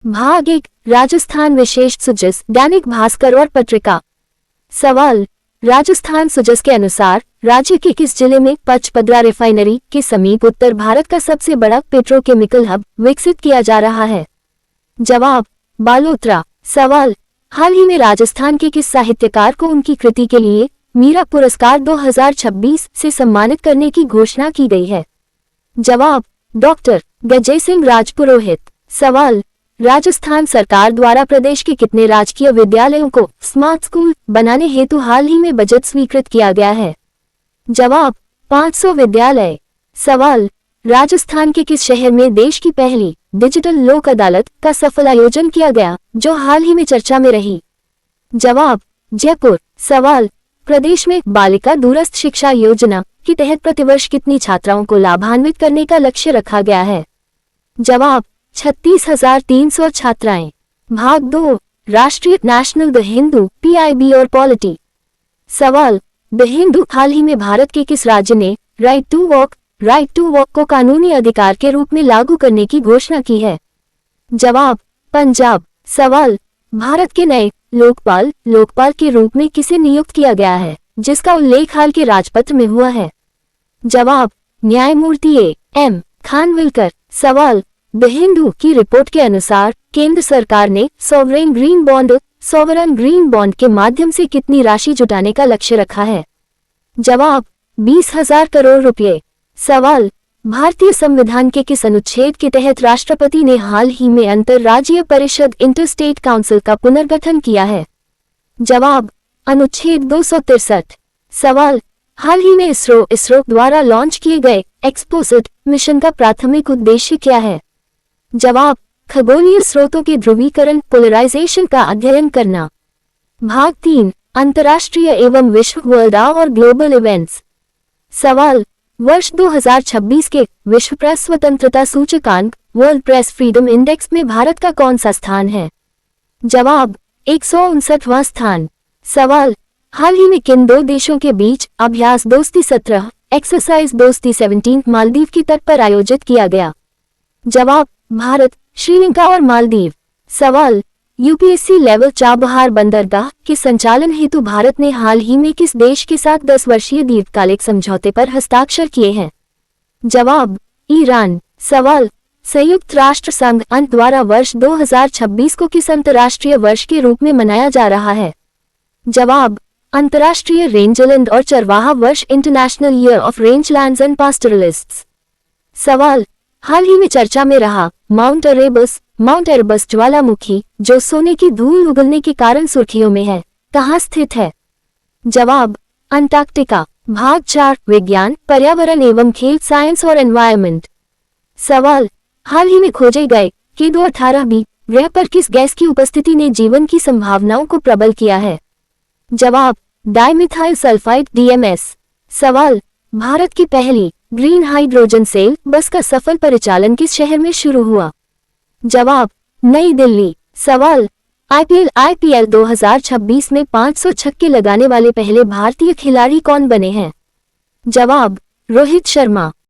भाग 1 राजस्थान विशेष सुजस दैनिक भास्कर और पत्रिका। सवाल, राजस्थान सुजस के अनुसार राज्य के किस जिले में पचपदरा रिफाइनरी के समीप उत्तर भारत का सबसे बड़ा पेट्रोकेमिकल हब विकसित किया जा रहा है? जवाब, बालोतरा। सवाल, हाल ही में राजस्थान के किस साहित्यकार को उनकी कृति के लिए मीरा पुरस्कार 2026 से सम्मानित करने की घोषणा की गई है? जवाब, डॉक्टर गजय सिंह राजपुरोहित। सवाल, राजस्थान सरकार द्वारा प्रदेश के कितने राजकीय विद्यालयों को स्मार्ट स्कूल बनाने हेतु हाल ही में बजट स्वीकृत किया गया है? जवाब, 500 विद्यालय। सवाल, राजस्थान के किस शहर में देश की पहली डिजिटल लोक अदालत का सफल आयोजन किया गया जो हाल ही में चर्चा में रही? जवाब, जयपुर। सवाल, प्रदेश में बालिका दूरस्थ शिक्षा योजना के तहत प्रतिवर्ष कितनी छात्राओं को लाभान्वित करने का लक्ष्य रखा गया है? जवाब, 36,300 छात्राएं। भाग 2 राष्ट्रीय नेशनल द हिंदू PIB और पॉलिटी। सवाल, द हिंदू हाल ही में भारत के किस राज्य ने राइट टू वॉक को कानूनी अधिकार के रूप में लागू करने की घोषणा की है? जवाब, पंजाब। सवाल, भारत के नए लोकपाल के रूप में किसे नियुक्त किया गया है जिसका उल्लेख हाल के राजपत्र में हुआ है? जवाब, न्यायमूर्ति A.M. खानविलकर। सवाल, द हिंदू की रिपोर्ट के अनुसार केंद्र सरकार ने सॉवरेन ग्रीन बॉन्ड के माध्यम से कितनी राशि जुटाने का लक्ष्य रखा है? जवाब, 20,000 करोड़ रुपए। सवाल, भारतीय संविधान के किस अनुच्छेद के तहत राष्ट्रपति ने हाल ही में अंतर्राज्यीय परिषद इंटरस्टेट काउंसिल का पुनर्गठन किया है? जवाब, अनुच्छेद 263। सवाल, हाल ही में इसरो द्वारा लॉन्च किए गए एक्सपोसिट मिशन का प्राथमिक उद्देश्य क्या है? जवाब, खगोलीय स्रोतों के ध्रुवीकरण पोलराइजेशन का अध्ययन करना। भाग 3 अंतर्राष्ट्रीय एवं विश्व वर्ल्ड और ग्लोबल इवेंट्स। सवाल, वर्ष 2026 के विश्व प्रेस स्वतंत्रता सूचकांक वर्ल्ड प्रेस फ्रीडम इंडेक्स में भारत का कौन सा स्थान है? जवाब, 159वां स्थान। सवाल, हाल ही में किन दो देशों के बीच अभ्यास दोस्ती 17 एक्सरसाइज दोस्ती 17 मालदीव की तट पर आयोजित किया गया? जवाब, भारत, श्रीलंका और मालदीव। सवाल, UPSC लेवल चाबहार बंदरगाह के संचालन हेतु भारत ने हाल ही में किस देश के साथ 10 वर्षीय दीर्घकालिक समझौते पर हस्ताक्षर किए हैं? जवाब, ईरान। सवाल, संयुक्त राष्ट्र संघ द्वारा वर्ष 2026 को किस अंतर्राष्ट्रीय वर्ष के रूप में मनाया जा रहा है? जवाब, अंतर्राष्ट्रीय रेंजलैंड और चरवाहा वर्ष international year of rangelands and pastoralists. सवाल, हाल ही में चर्चा में रहा माउंट एरबस ज्वालामुखी जो सोने की धूल उगलने के कारण सुर्खियों में है, कहाँ स्थित है? जवाब, अंटार्कटिका। भाग 4 विज्ञान, पर्यावरण एवं खेल साइंस और एनवायरनमेंट। सवाल, हाल ही में खोजे गए K2-18b ग्रह पर किस गैस की उपस्थिति ने जीवन की संभावनाओं को प्रबल किया है? जवाब, डाइमिथाइल सल्फाइड DMS। सवाल, भारत की पहली ग्रीन हाइड्रोजन सेल बस का सफल परिचालन किस शहर में शुरू हुआ? जवाब, नई दिल्ली। सवाल, IPL 2026 में 500 छक्के लगाने वाले पहले भारतीय खिलाड़ी कौन बने हैं? जवाब, रोहित शर्मा।